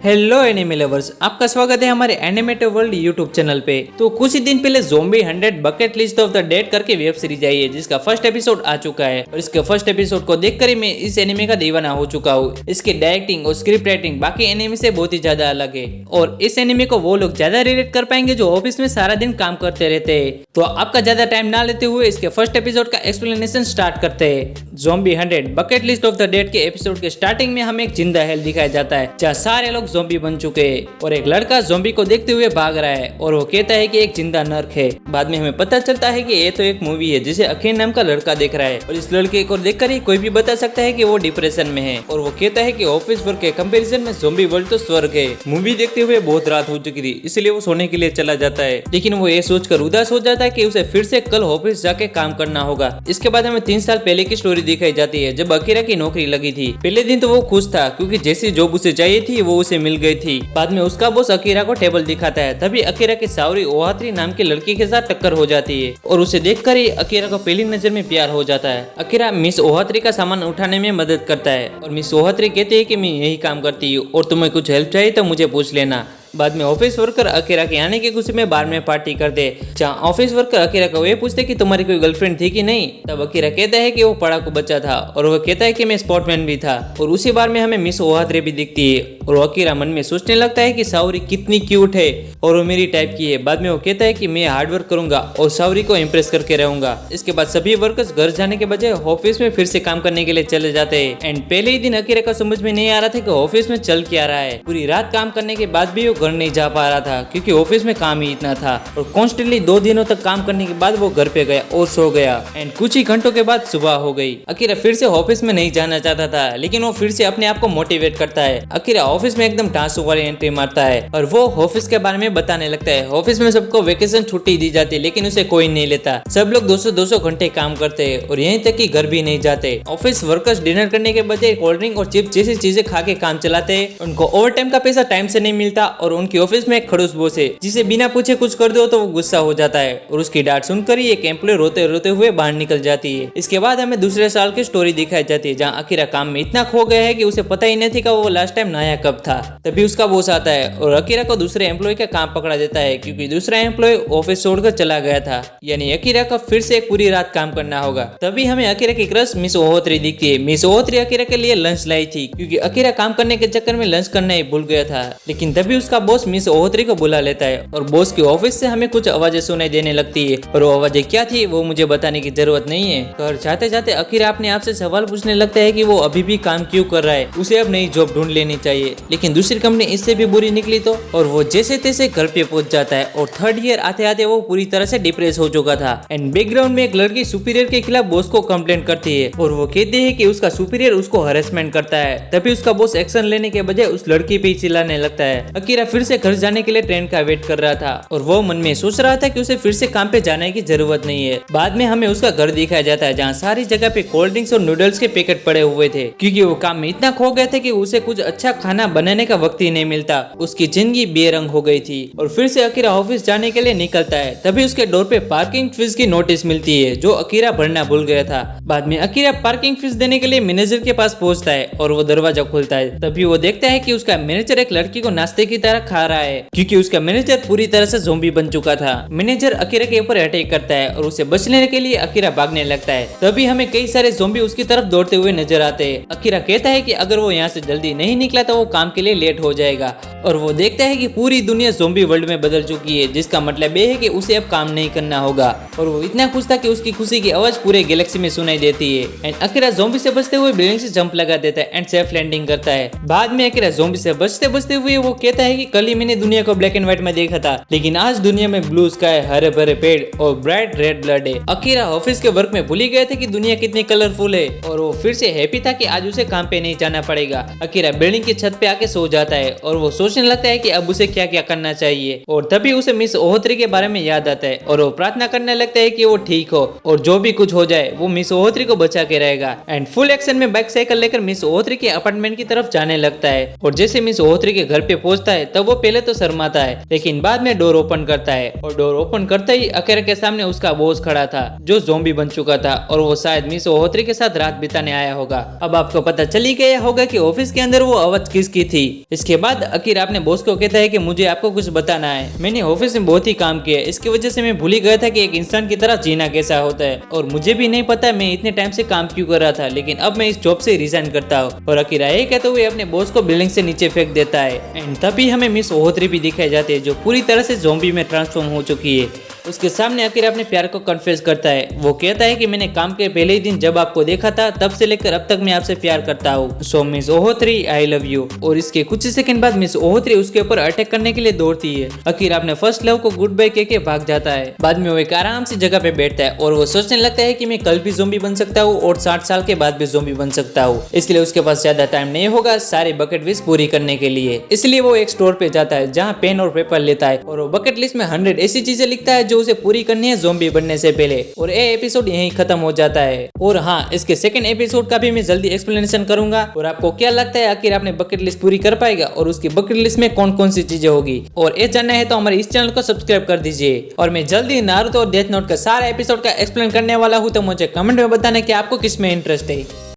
Hello anime lovers, आपका स्वागत है हमारे एनिमेटेड वर्ल्ड यूट्यूब चैनल पे। तो कुछ ही दिन पहले zombie 100 bucket list of the dead करके वेब सीरीज आई है, जिसका फर्स्ट एपिसोड आ चुका है और इसके फर्स्ट एपिसोड को देखकर ही मैं इस एनिमे का दीवाना हो चुका हूँ। इसकी डायरेक्टिंग और स्क्रिप्ट राइटिंग बाकी एनिमे से बहुत ही ज्यादा अलग है और इस एनिमे को वो लोग ज्यादा रिलेट कर पाएंगे जो ऑफिस में सारा दिन काम करते रहते हैं। तो आपका ज्यादा टाइम ना लेते हुए इसके फर्स्ट एपिसोड का एक्सप्लेनेशन स्टार्ट करते हैं। Zombie 100 bucket list of the dead के एपिसोड के स्टार्टिंग में हमें एक जिंदा हेल दिखाया जाता है जहाँ सारे लोग ज़ॉम्बी बन चुके हैं और एक लड़का ज़ॉम्बी को देखते हुए भाग रहा है और वो कहता है कि एक जिंदा नर्क है। बाद में हमें पता चलता है कि ये तो एक मूवी है जिसे अखिल नाम का लड़का देख रहा है और इस लड़के को देखकर ही कोई भी बता सकता है कि वो डिप्रेशन में है और वो कहता है कि ऑफिस वर्क के कंपैरिजन में ज़ॉम्बी वर्ल्ड तो स्वर्ग है। मूवी देखते हुए बहुत रात हो चुकी थी, इसलिए वो सोने के लिए चला जाता है, लेकिन वो ये सोचकर उदास हो जाता है कि उसे फिर से कल ऑफिस जाके काम करना होगा। इसके बाद हमें 3 साल पहले की स्टोरी दिखाई जाती है जब अकीरा की नौकरी लगी थी। पहले दिन तो वो खुश था क्योंकि जैसी जॉब उसे चाहिए थी वो उसे मिल गई थी। बाद में उसका बॉस अकीरा को टेबल दिखाता है, तभी अकीरा की सावरी ओहात्री नाम की लड़की के साथ टक्कर हो जाती है और उसे देखकर ही अकीरा को पहली नजर में प्यार हो जाता है। अकीरा मिस ओहात्री का सामान उठाने में मदद करता है और मिस ओहात्री कहती है कि मैं यही काम करती हूँ और तुम्हें कुछ हेल्प चाहिए तो मुझे पूछ लेना। बाद में ऑफिस वर्कर अकीरा के आने की खुशी में बार में पार्टी करते, जहाँ ऑफिस वर्कर अकीरा को ये पूछते कि तुम्हारी कोई गर्लफ्रेंड थी कि नहीं। तब अकीरा कहता है कि वो पढ़ाकू बच्चा था और वो कहता है कि मैं स्पोर्टमैन भी था। और उसी बार में हमें मिस ओहात्री भी दिखती है और अकीरा मन में सोचने लगता है कि सावरी कितनी क्यूट है और वो मेरी टाइप की है। बाद में वो कहता है कि मैं हार्डवर्क करूंगा और सावरी को इम्प्रेस करके रहूंगा। इसके बाद सभी वर्कर्स घर जाने के बजाय ऑफिस में फिर से काम करने के लिए चले जाते हैं। एंड पहले ही दिन अकीरा को समझ में नहीं आ रहा था कि ऑफिस में चल क्या रहा है। पूरी रात काम करने के बाद भी वो घर नहीं जा पा रहा था क्योंकि ऑफिस में काम ही इतना था और कॉन्स्टेंटली 2 दिनों तक काम करने के बाद वो घर पे गया और सो गया। एंड कुछ ही घंटों के बाद सुबह हो गई। अकीरा फिर से ऑफिस में नहीं जाना चाहता था, लेकिन वो फिर से अपने आप को मोटिवेट करता है। अकीरा ऑफिस में एकदम टांसू वाली एंट्री मारता है और वो ऑफिस के बारे में बताने लगता है। ऑफिस में सबको वेकेशन छुट्टी दी जाती है, लेकिन उसे कोई नहीं लेता। सब लोग 200-200 घंटे काम करते हैं और यहीं तक कि घर भी नहीं जाते। ऑफिस वर्कर्स डिनर करने के बजाय कोल्ड ड्रिंक और चिप्स जैसी चीजें खा के काम चलाते हैं। उनको ओवर टाइम का पैसा टाइम से नहीं मिलता और उनकी ऑफिस में खड़ूस बॉस है जिसे बिना पूछे कुछ कर दो तो वो गुस्सा हो जाता है और उसकी डांट सुनकर ही एक एम्प्लॉय रोते रोते हुए बाहर निकल जाती है। इसके बाद हमें दूसरे साल की स्टोरी दिखाई जाती है जहाँ अकीरा काम में इतना खो गया है कि उसे पता ही नहीं था कि वो लास्ट टाइम नहाया कब था। तभी उसका बॉस आता है और अकीरा को दूसरे एम्प्लॉय का काम पकड़ा देता है क्योंकि दूसरा एम्प्लॉय ऑफिस छोड़कर चला गया था, यानी अकीरा को फिर से एक पूरी रात काम करना होगा। तभी हमें अकीरा की क्रश मिस ओहोत्री दिखती है। मिस ओहोत्री अकीरा के लिए लंच लाई थी क्योंकि अकीरा काम करने के चक्कर में लंच करना ही भूल गया था, लेकिन तभी उसका बॉस मिस ओहोत्री को बुला लेता है और बॉस के ऑफिस से हमें कुछ आवाजें सुनाई देने लगती है और वो आवाजें क्या थी वो मुझे बताने की जरूरत नहीं है। घर जाते जाते अकीरा अपने आप से सवाल पूछने लगता है कि वो अभी भी काम क्यों कर रहा है, उसे अब नई जॉब ढूंढ लेनी चाहिए। लेकिन दूसरी कंपनी इससे भी बुरी निकली तो, और वो जैसे तैसे घर पे पहुंच जाता है और 3rd ईयर आते आते वो पूरी तरह से डिप्रेस हो चुका था। एंड बैकग्राउंड में एक लड़की सुपीरियर के खिलाफ बॉस को कंप्लेंट करती है और वो कहती है कि उसका सुपीरियर उसको हरेसमेंट करता है। तभी उसका बॉस एक्शन लेने के बजाय उस लड़की पे चिल्लाने लगता है। अकीरा फिर से घर जाने के लिए ट्रेन का वेट कर रहा था और वो मन में सोच रहा था कि उसे फिर से काम पे जाने की जरूरत नहीं है। बाद में हमें उसका घर दिखाया जाता है जहाँ सारी जगह पे कोल्ड ड्रिंक्स और नूडल्स के पैकेट पड़े हुए थे क्योंकि वो काम में इतना खो गए थे कि उसे कुछ अच्छा खाना बनाने का वक्त ही नहीं मिलता। उसकी जिंदगी बेरंग हो गई थी और फिर से अकीरा ऑफिस जाने के लिए निकलता है। तभी उसके डोर पे पार्किंग फीस की नोटिस मिलती है जो अकीरा भरना भूल गया था। बाद में अकीरा पार्किंग फीस देने के लिए मैनेजर के पास पहुंचता है और वो दरवाजा खोलता है। तभी वो देखता है कि उसका मैनेजर एक लड़की को नाश्ते की तरह खा रहा है क्योंकि उसका मैनेजर पूरी तरह से ज़ॉम्बी बन चुका था। मैनेजर अकीरा के ऊपर अटैक करता है और उसे बचने के लिए अकीरा भागने लगता है। तभी हमें कई सारे ज़ॉम्बी उसकी तरफ दौड़ते हुए नजर आते हैं। अकीरा कहता है कि अगर वो यहाँ से जल्दी नहीं निकला तो वो काम के लिए लेट हो जाएगा और वो देखता है कि पूरी दुनिया ज़ॉम्बी वर्ल्ड में बदल चुकी है, जिसका मतलब ये है कि उसे अब काम नहीं करना होगा। और वो इतना खुश था कि उसकी खुशी की आवाज पूरे गैलेक्सी में सुनाई देती है। एंड अकीरा ज़ॉम्बी से बचते हुए बिल्डिंग से जंप लगा देता है एंड सेफ लैंडिंग करता है। बाद में अकीरा ज़ॉम्बी से बचते बचते हुए वो कहता है कि कल ही मैंने दुनिया को ब्लैक एंड व्हाइट में देखा था, लेकिन आज दुनिया में ब्लू स्काई, हरे भरे पेड़ और ब्राइट रेड ब्लड है। अकीरा ऑफिस के वर्क में भूल ही गए थे कि दुनिया कितनी कलरफुल है और वो फिर से हैप्पी था कि आज उसे काम पे नहीं जाना पड़ेगा। अकीरा बिल्डिंग की छत पे आके सो जाता है और वो सोचने सोचने लगता है कि अब उसे क्या क्या करना चाहिए और तभी उसे मिस ओहोत्री के बारे में याद आता है और वो प्रार्थना करने लगता है कि वो ठीक हो और जो भी कुछ हो जाए वो मिस ओहोत्री को बचा के रहेगा। एंड फुल एक्शन में बाइक साइकिल लेकर मिस ओहोत्री के अपार्टमेंट की तरफ जाने लगता है और जैसे मिस ओहोत्री के घर पे पहुंचता है तब वो पहले तो शर्माता है लेकिन बाद में डोर ओपन करता है और डोर ओपन करते ही अकेरा के सामने उसका बॉस खड़ा था जो ज़ॉम्बी बन चुका था और वो शायद मिस ओहोत्री के साथ रात बिताने आया होगा। अब आपको पता चल ही गया होगा कि ऑफिस के अंदर वो आवाज किसकी थी। इसके बाद अकीरा अपने बॉस को कहता है कि मुझे आपको कुछ बताना है, मैंने ऑफिस में बहुत ही काम किया है, इसकी वजह से मैं भूल ही गया था कि एक इंसान की तरह जीना कैसा होता है और मुझे भी नहीं पता मैं इतने टाइम से काम क्यों कर रहा था, लेकिन अब मैं इस जॉब से रिजाइन करता हूँ। और अकीरा ये कहते हुए अपने बॉस को बिल्डिंग से नीचे फेंक देता है। एंड तभी हमें मिस ओहोत्री भी दिखाई जाती है जो पूरी तरह से ज़ॉम्बी में ट्रांसफॉर्म हो चुकी है। उसके सामने अकीरा अपने प्यार को कन्फेस करता है। वो कहता है कि मैंने काम के पहले ही दिन जब आपको देखा था तब से लेकर अब तक मैं आपसे प्यार करता हूँ, सो मिस ओहोत्री आई लव यू। और इसके कुछ सेकंड बाद मिस ओहोत्री उसके ऊपर अटैक करने के लिए दौड़ती है। अकीरा अपने फर्स्ट लव को गुड बाय कह के भाग जाता है। बाद में वो एक आराम सी जगह पे बैठता है और वो सोचने लगता है कि मैं कल भी ज़ॉम्बी बन सकता हूँ और 60 साल के बाद भी ज़ॉम्बी बन सकता हूँ, इसलिए उसके पास ज्यादा टाइम नहीं होगा सारे बकेट विश पूरी करने के लिए। इसलिए वो एक स्टोर पे जाता है जहाँ पेन और पेपर लेता है और वो बकेट लिस्ट में 100 ऐसी चीजें लिखता है जो उसे पूरी करनी है ज़ॉम्बी बनने से पहले। और ये एपिसोड यहीं खत्म हो जाता है। और हाँ, इसके सेकंड एपिसोड का भी मैं जल्दी एक्सप्लेनेशन करूंगा। और आपको क्या लगता है आखिर आपने बकेट लिस्ट पूरी कर पाएगा और उसकी बकेट लिस्ट में कौन कौन सी चीजें होगी? और ये जानना है तो हमारे इस चैनल को सब्सक्राइब कर दीजिए। और मैं जल्दी नारुतो और डेथ नोट का सारा एपिसोड का एक्सप्लेन करने वाला हूँ, तो मुझे कमेंट में बताना कि आपको किसमें इंटरेस्ट है।